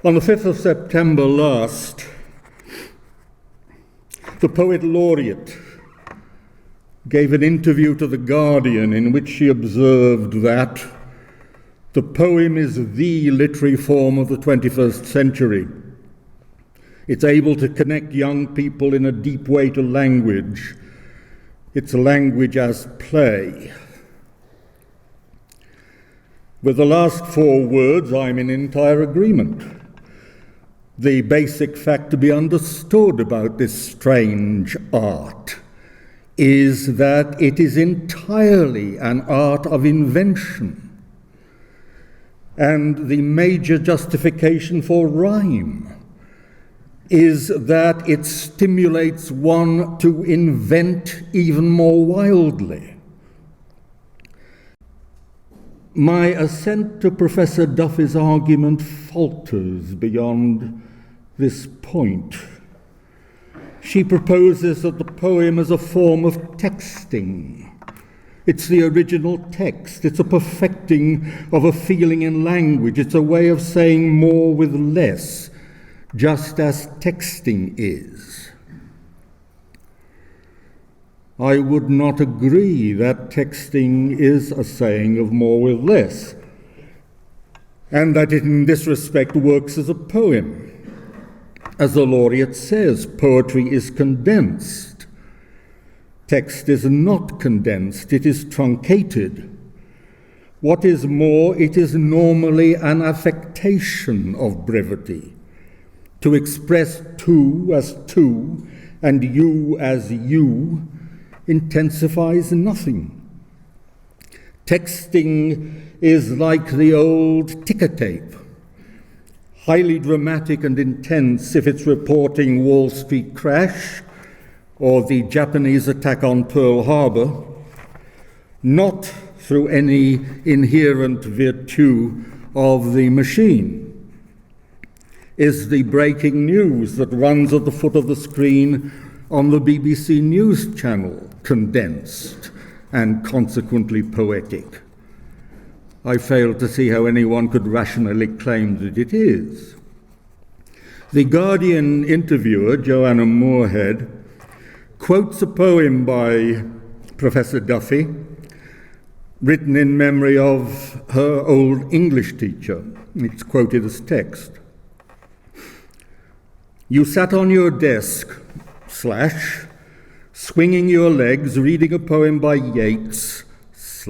On the 5th of September last, the poet laureate gave an interview to The Guardian in which she observed that the poem is the literary form of the 21st century. It's able to connect young people in a deep way to language. It's language as play. With the last four words, I'm in entire agreement. The basic fact to be understood about this strange art is that it is entirely an art of invention. And the major justification for rhyme is that it stimulates one to invent even more wildly. My assent to Professor Duffy's argument falters beyond this point. She proposes that the poem is a form of texting. It's the original text. It's a perfecting of a feeling in language. It's a way of saying more with less, just as texting is. I would not agree that texting is a saying of more with less, and that it in this respect works as a poem. As the laureate says, poetry is condensed. Text is not condensed, it is truncated. What is more, it is normally an affectation of brevity. To express two as two and you as you intensifies nothing. Texting is like the old ticker tape, highly dramatic and intense if it's reporting Wall Street crash or the Japanese attack on Pearl Harbor, not through any inherent virtue of the machine. Is the breaking news that runs at the foot of the screen on the BBC News channel condensed and consequently poetic? I fail to see how anyone could rationally claim that it is. The Guardian interviewer, Joanna Moorhead, quotes a poem by Professor Duffy, written in memory of her old English teacher. It's quoted as text. You sat on your desk, / swinging your legs, reading a poem by Yeats, /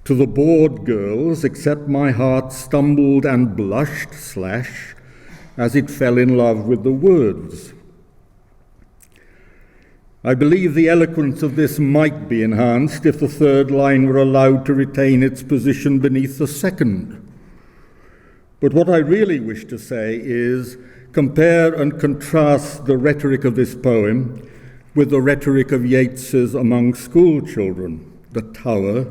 to the bored girls, except my heart stumbled and blushed, / as it fell in love with the words. I believe the eloquence of this might be enhanced if the third line were allowed to retain its position beneath the second. But what I really wish to say is compare and contrast the rhetoric of this poem with the rhetoric of Yeats's Among School Children, The Tower,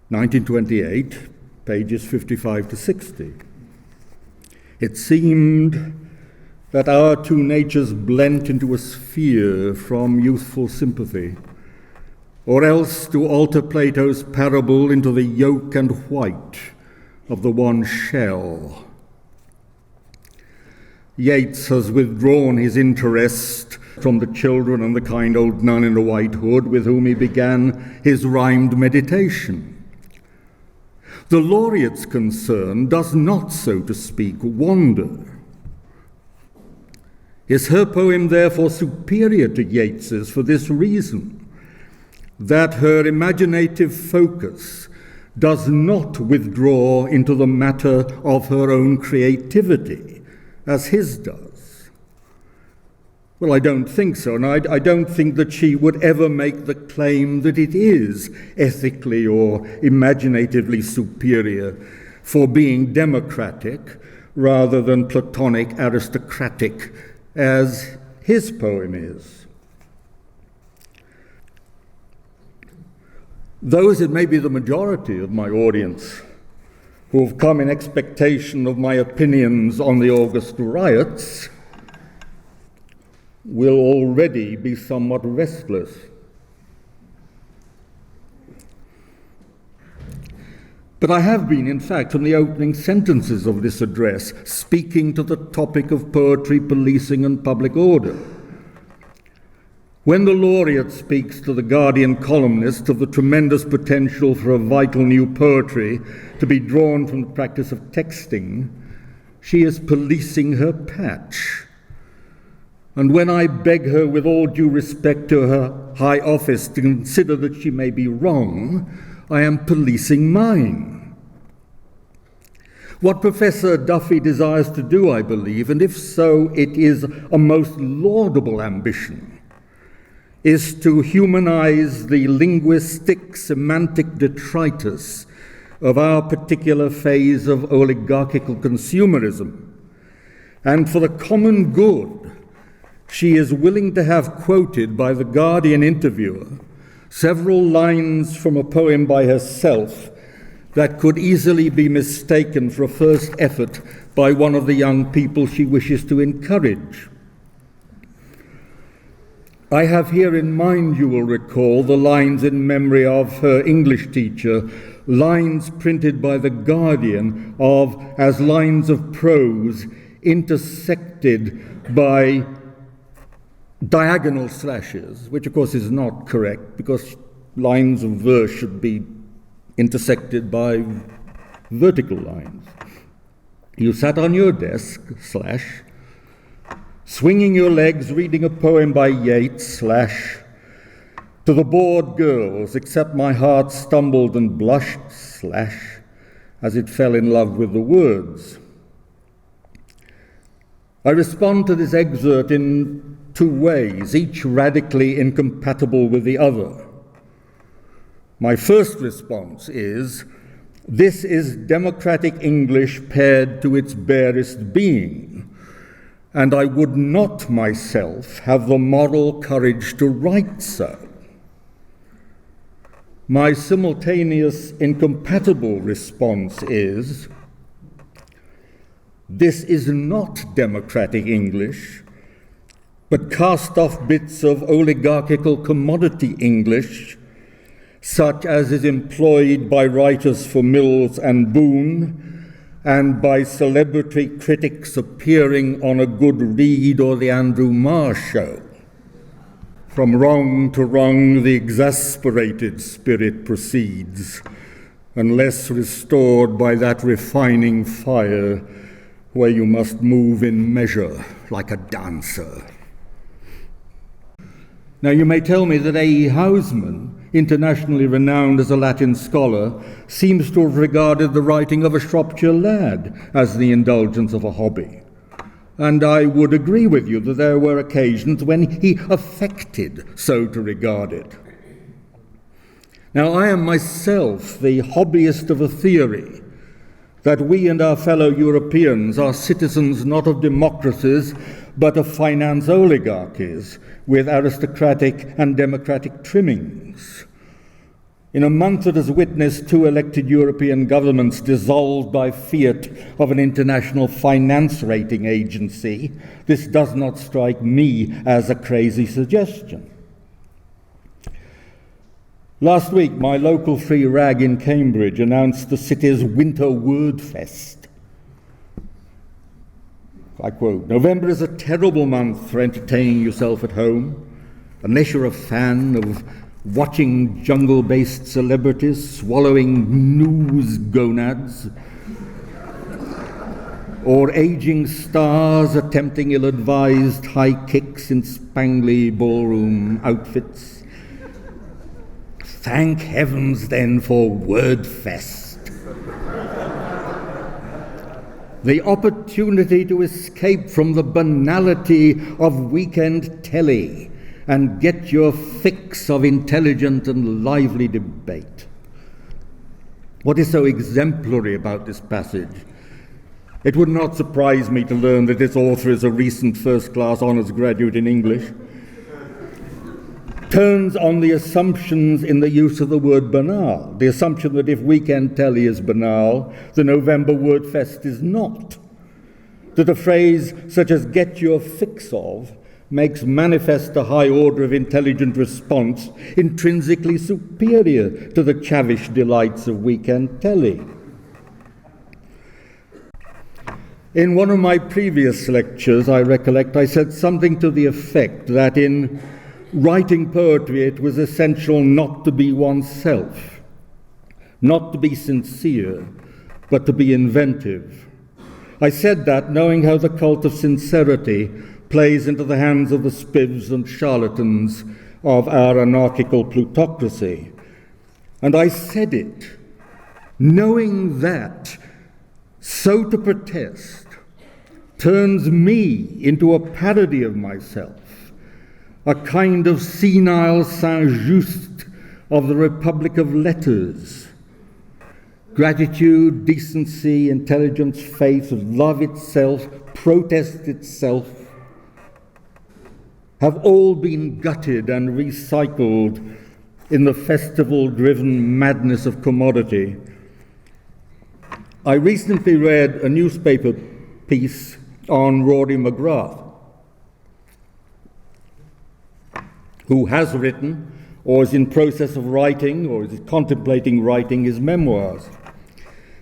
1928, pages 55 to 60. It seemed that our two natures blent into a sphere from youthful sympathy, or else to alter Plato's parable into the yolk and white of the one shell. Yeats has withdrawn his interest from the children and the kind old nun in a white hood with whom he began his rhymed meditation. The laureate's concern does not, so to speak, wander. Is her poem therefore superior to Yeats's for this reason, that her imaginative focus does not withdraw into the matter of her own creativity, as his does? Well, I don't think so, and I don't think that she would ever make the claim that it is ethically or imaginatively superior for being democratic rather than Platonic aristocratic, as his poem is. Those, it may be the majority of my audience, who have come in expectation of my opinions on the August riots, will already be somewhat restless. But I have been, in fact, from the opening sentences of this address, speaking to the topic of poetry, policing, and public order. When the laureate speaks to the Guardian columnist of the tremendous potential for a vital new poetry to be drawn from the practice of texting, she is policing her patch. And when I beg her, with all due respect to her high office, to consider that she may be wrong, I am policing mine. What Professor Duffy desires to do, I believe, and if so, it is a most laudable ambition, is to humanize the linguistic, semantic detritus of our particular phase of oligarchical consumerism. And for the common good, she is willing to have quoted by the Guardian interviewer several lines from a poem by herself that could easily be mistaken for a first effort by one of the young people she wishes to encourage. I have here in mind, you will recall, the lines in memory of her English teacher, lines printed by the Guardian as lines of prose intersected by diagonal slashes, which of course is not correct because lines of verse should be intersected by vertical lines. You sat on your desk, slash, swinging your legs, reading a poem by Yeats, slash, to the bored girls, except my heart stumbled and blushed, slash, as it fell in love with the words. I respond to this excerpt in two ways, each radically incompatible with the other. My first response is, this is democratic English pared to its barest being, and I would not myself have the moral courage to write so. My simultaneous incompatible response is, this is not democratic English, but cast-off bits of oligarchical commodity English, such as is employed by writers for Mills and Boon, and by celebrity critics appearing on a Good Read or the Andrew Marr Show. From wrong to wrong the exasperated spirit proceeds, unless restored by that refining fire where you must move in measure like a dancer. Now you may tell me that A.E. Housman, internationally renowned as a Latin scholar, seems to have regarded the writing of a Shropshire lad as the indulgence of a hobby. And I would agree with you that there were occasions when he affected so to regard it. Now I am myself the hobbyist of a theory that we and our fellow Europeans are citizens not of democracies, but of finance oligarchies with aristocratic and democratic trimmings. In a month that has witnessed 2 elected European governments dissolved by fiat of an international finance rating agency, this does not strike me as a crazy suggestion. Last week, my local free rag in Cambridge announced the city's Winter Word Fest. I quote, "November is a terrible month for entertaining yourself at home, unless you're a fan of watching jungle-based celebrities swallowing news gonads, or aging stars attempting ill-advised high kicks in spangly ballroom outfits. Thank heavens, then, for Wordfest. The opportunity to escape from the banality of weekend telly and get your fix of intelligent and lively debate." What is so exemplary about this passage? It would not surprise me to learn that its author is a recent first-class honours graduate in English. Turns on the assumptions in the use of the word banal, the assumption that if weekend telly is banal, the November Wordfest is not. That a phrase such as "get your fix of" makes manifest a high order of intelligent response intrinsically superior to the chavish delights of weekend telly. In one of my previous lectures, I recollect, I said something to the effect that in writing poetry it was essential not to be oneself, not to be sincere, but to be inventive. I said that knowing how the cult of sincerity plays into the hands of the spivs and charlatans of our anarchical plutocracy. And I said it knowing that so to protest turns me into a parody of myself, a kind of senile Saint-Just of the Republic of Letters. Gratitude, decency, intelligence, faith, love itself, protest itself, have all been gutted and recycled in the festival-driven madness of commodity. I recently read a newspaper piece on Rory McGrath, who has written, or is in process of writing, or is contemplating writing his memoirs.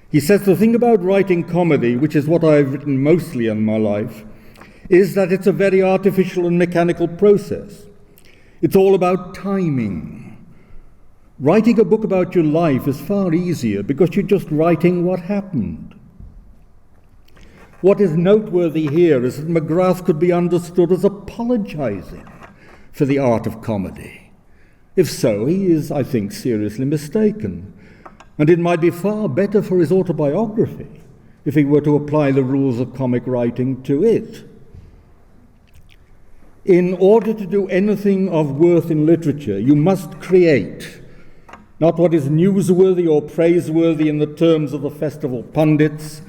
He says the thing about writing comedy, which is what I've written mostly in my life, is that it's a very artificial and mechanical process. It's all about timing. Writing a book about your life is far easier because you're just writing what happened. What is noteworthy here is that McGrath could be understood as apologizing for the art of comedy. If so, he is, I think, seriously mistaken. And it might be far better for his autobiography if he were to apply the rules of comic writing to it. In order to do anything of worth in literature, you must create not what is newsworthy or praiseworthy in the terms of the festival pundits,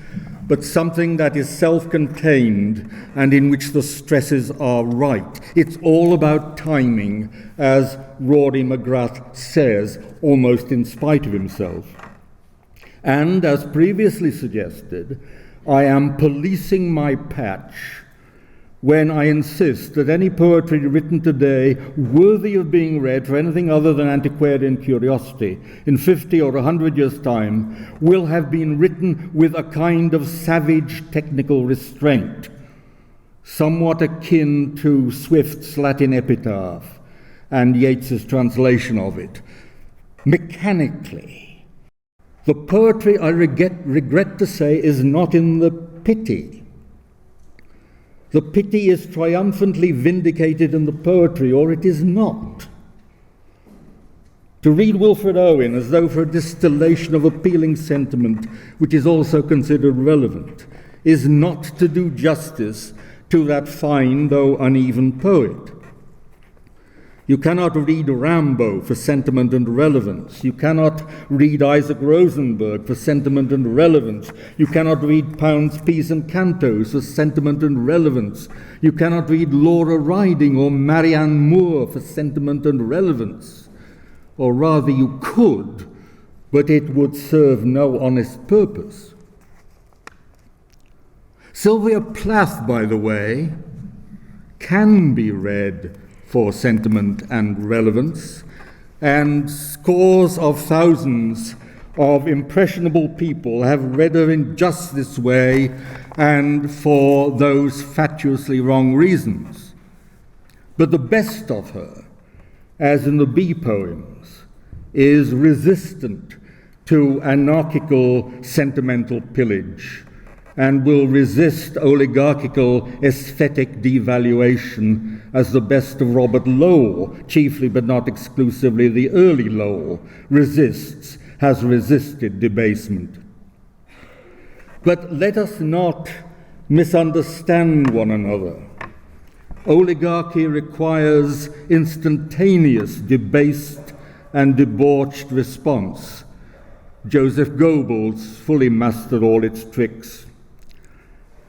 but something that is self-contained and in which the stresses are right. It's all about timing, as Rory McGrath says, almost in spite of himself. And, as previously suggested, I am policing my patch when I insist that any poetry written today worthy of being read for anything other than antiquarian curiosity in 50 or 100 years' time will have been written with a kind of savage technical restraint, somewhat akin to Swift's Latin epitaph and Yeats's translation of it. Mechanically, the poetry, I regret to say, is not in the pity. The pity is triumphantly vindicated in the poetry, or it is not. To read Wilfred Owen as though for a distillation of appealing sentiment, which is also considered relevant, is not to do justice to that fine though uneven poet. You cannot read Rambo for sentiment and relevance. You cannot read Isaac Rosenberg for sentiment and relevance. You cannot read Pound's Peas and Cantos for sentiment and relevance. You cannot read Laura Riding or Marianne Moore for sentiment and relevance. Or rather you could, but it would serve no honest purpose. Sylvia Plath, by the way, can be read for sentiment and relevance, and scores of thousands of impressionable people have read her in just this way and for those fatuously wrong reasons. But the best of her, as in the bee poems, is resistant to anarchical sentimental pillage and will resist oligarchical aesthetic devaluation as the best of Robert Lowell, chiefly but not exclusively the early Lowell, has resisted debasement. But let us not misunderstand one another. Oligarchy requires instantaneous, debased and debauched response. Joseph Goebbels fully mastered all its tricks.